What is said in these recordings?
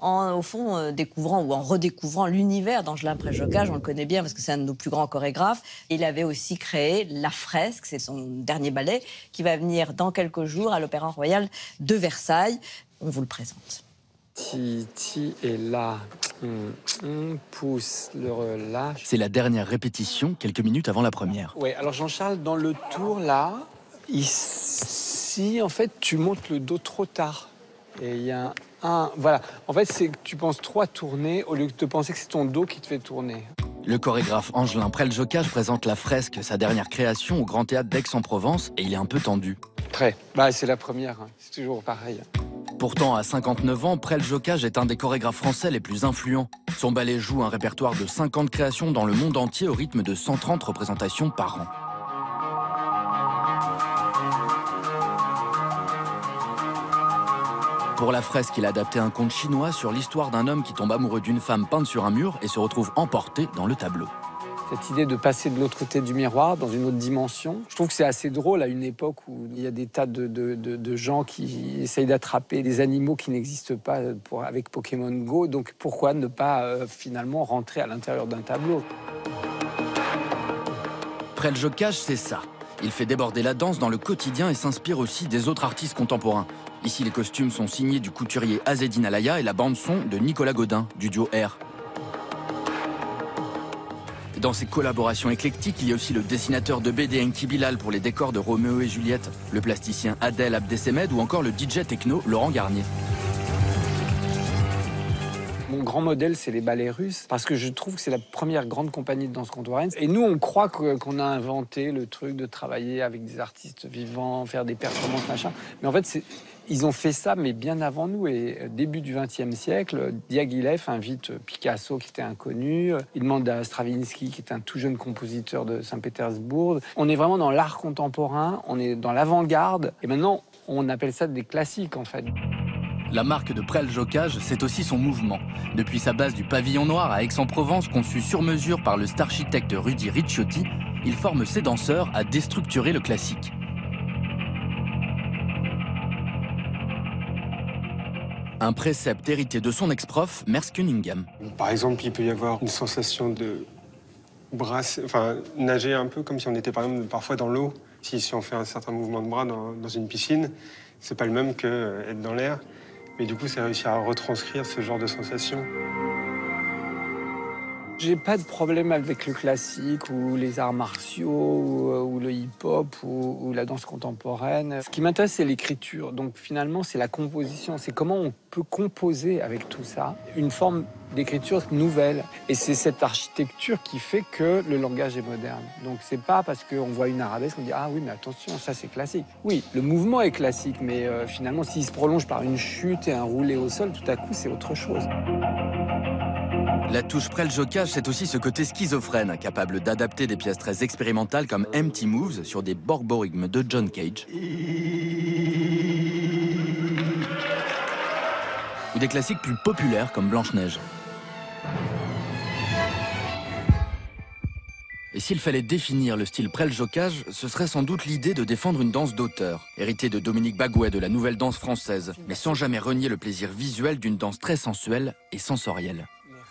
au fond, découvrant ou en redécouvrant l'univers d'Angelin Preljocaj. On le connaît bien parce que c'est un de nos plus grands chorégraphes. Il avait aussi créé La Fresque, c'est son dernier ballet, qui va venir dans quelques jours à l'Opéra Royal de Versailles. On vous le présente. Titi est là. On pousse, le relâche. C'est la dernière répétition, quelques minutes avant la première. Oui, alors Jean-Charles, dans le tour, là, ici, en fait, tu montes le dos trop tard. Et il y a un... Voilà. En fait, c'est que tu penses trop à tourner au lieu de penser que c'est ton dos qui te fait tourner. Le chorégraphe Angelin Preljocaj présente La Fresque, sa dernière création au Grand Théâtre d'Aix-en-Provence, et il est un peu tendu. Très. C'est la première, hein. C'est toujours pareil. Pourtant, à 59 ans, Preljocaj est un des chorégraphes français les plus influents. Son ballet joue un répertoire de 50 créations dans le monde entier au rythme de 130 représentations par an. Pour La Fresque, il a adapté un conte chinois sur l'histoire d'un homme qui tombe amoureux d'une femme peinte sur un mur et se retrouve emporté dans le tableau. Cette idée de passer de l'autre côté du miroir, dans une autre dimension, je trouve que c'est assez drôle à une époque où il y a des tas de gens qui essayent d'attraper des animaux qui n'existent pas avec Pokémon Go. Donc pourquoi ne pas finalement rentrer à l'intérieur d'un tableau? Preljocaj, c'est ça. Il fait déborder la danse dans le quotidien et s'inspire aussi des autres artistes contemporains. Ici, les costumes sont signés du couturier Azzedine Alaïa et la bande-son de Nicolas Godin, du duo R. Dans ses collaborations éclectiques, il y a aussi le dessinateur de BD Enki Bilal pour les décors de Roméo et Juliette, le plasticien Adel Abdesemed ou encore le DJ techno Laurent Garnier. Mon grand modèle, c'est les ballets russes, parce que je trouve que c'est la première grande compagnie de danse contemporaine. Et nous, on croit qu'on a inventé le truc de travailler avec des artistes vivants, faire des performances, machin. Mais en fait, ils ont fait ça, mais bien avant nous. Et début du XXe siècle, Diaghilev invite Picasso, qui était inconnu. Il demande à Stravinsky, qui est un tout jeune compositeur de Saint-Pétersbourg. On est vraiment dans l'art contemporain, on est dans l'avant-garde. Et maintenant, on appelle ça des classiques, en fait. La marque de Preljocaj, c'est aussi son mouvement. Depuis sa base du Pavillon Noir à Aix-en-Provence, conçue sur mesure par le starchitecte Rudy Ricciotti, il forme ses danseurs à déstructurer le classique. Un précepte hérité de son ex-prof, Merce Cunningham. Par exemple, il peut y avoir une sensation de nager un peu comme si on était par exemple parfois dans l'eau. Si on fait un certain mouvement de bras dans une piscine, c'est pas le même qu'être dans l'air. Mais du coup, c'est réussi à retranscrire ce genre de sensation. J'ai pas de problème avec le classique ou les arts martiaux ou le hip-hop ou la danse contemporaine. Ce qui m'intéresse, c'est l'écriture. Donc finalement, c'est la composition. C'est comment on peut composer avec tout ça une forme d'écriture nouvelle. Et c'est cette architecture qui fait que le langage est moderne. Donc c'est pas parce qu'on voit une arabesque qu'on dit « Ah oui, mais attention, ça c'est classique ». Oui, le mouvement est classique, mais finalement, s'il se prolonge par une chute et un roulé au sol, tout à coup, c'est autre chose. La touche Preljocaj, c'est aussi ce côté schizophrène, capable d'adapter des pièces très expérimentales comme Empty Moves sur des borborigmes de John Cage. Ou des classiques plus populaires comme Blanche-Neige. Et s'il fallait définir le style Preljocaj, ce serait sans doute l'idée de défendre une danse d'auteur, héritée de Dominique Baguet de la nouvelle danse française, mais sans jamais renier le plaisir visuel d'une danse très sensuelle et sensorielle.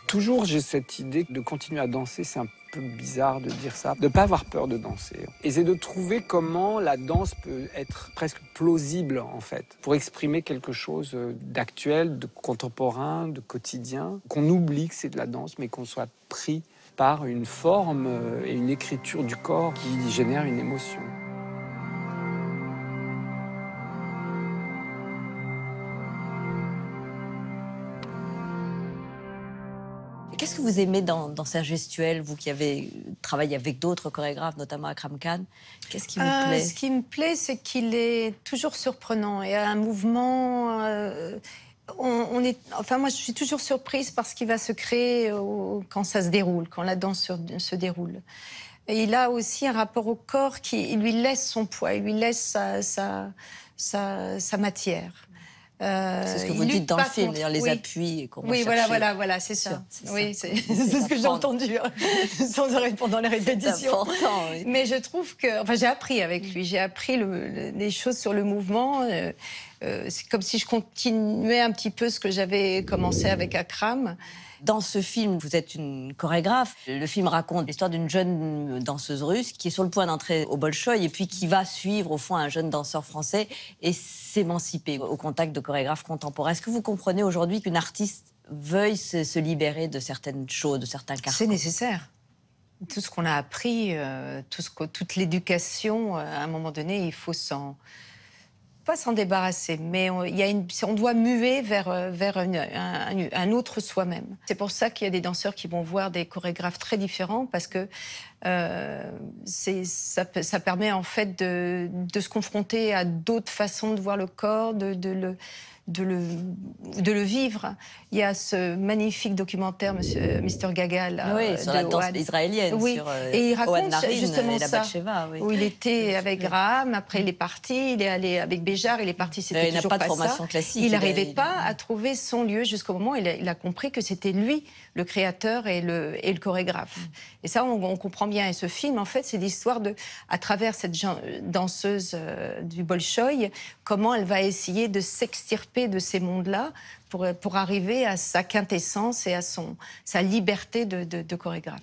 Toujours, j'ai cette idée de continuer à danser, c'est un peu bizarre de dire ça, de ne pas avoir peur de danser. Et c'est de trouver comment la danse peut être presque plausible, en fait, pour exprimer quelque chose d'actuel, de contemporain, de quotidien, qu'on oublie que c'est de la danse, mais qu'on soit pris par une forme et une écriture du corps qui génère une émotion. Qu'est-ce que vous aimez dans sa gestuelle, vous qui avez travaillé avec d'autres chorégraphes, notamment Akram Khan? Qu'est-ce qui vous plaît? Ce qui me plaît, c'est qu'il est toujours surprenant et a un mouvement... moi, je suis toujours surprise par ce qui va se créer quand ça se déroule, quand la danse se déroule. Et il a aussi un rapport au corps qui lui laisse son poids, il lui laisse sa matière. C'est ce que vous dites dans le film, d'ailleurs, les appuis qu'on va chercher. Voilà, c'est ça. Oui, c'est ce que j'ai entendu sans arrêt pendant les répétitions. C'est important, oui. Mais je trouve que... j'ai appris avec lui, j'ai appris des choses sur le mouvement. C'est comme si je continuais un petit peu ce que j'avais commencé avec Akram. Dans ce film, vous êtes une chorégraphe. Le film raconte l'histoire d'une jeune danseuse russe qui est sur le point d'entrer au Bolchoï et puis qui va suivre au fond un jeune danseur français et s'émanciper au contact de chorégraphes contemporains. Est-ce que vous comprenez aujourd'hui qu'une artiste veuille se libérer de certaines choses, de certains carcans? C'est nécessaire. Tout ce qu'on a appris, toute l'éducation, à un moment donné, il faut pas s'en débarrasser, mais on doit muer vers un autre soi-même. C'est pour ça qu'il y a des danseurs qui vont voir des chorégraphes très différents, parce que ça permet en fait de se confronter à d'autres façons de voir le corps, de le vivre. Il y a ce magnifique documentaire, Mr. Gaga, là, oui, sur la danse israélienne, oui. sur et il raconte Narin justement et la ça, Batsheva, oui. où il était avec Graham, après il est parti, il est allé avec Béjar, il est parti, c'était toujours pas ça. Il n'a pas de formation classique. Il n'arrivait pas à trouver son lieu jusqu'au moment où il a compris que c'était lui, le créateur et le chorégraphe. Et ça, on comprend bien. Et ce film, en fait, c'est l'histoire à travers cette danseuse du Bolchoï, comment elle va essayer de s'extirper de ces mondes-là pour arriver à sa quintessence et à sa liberté de chorégraphe.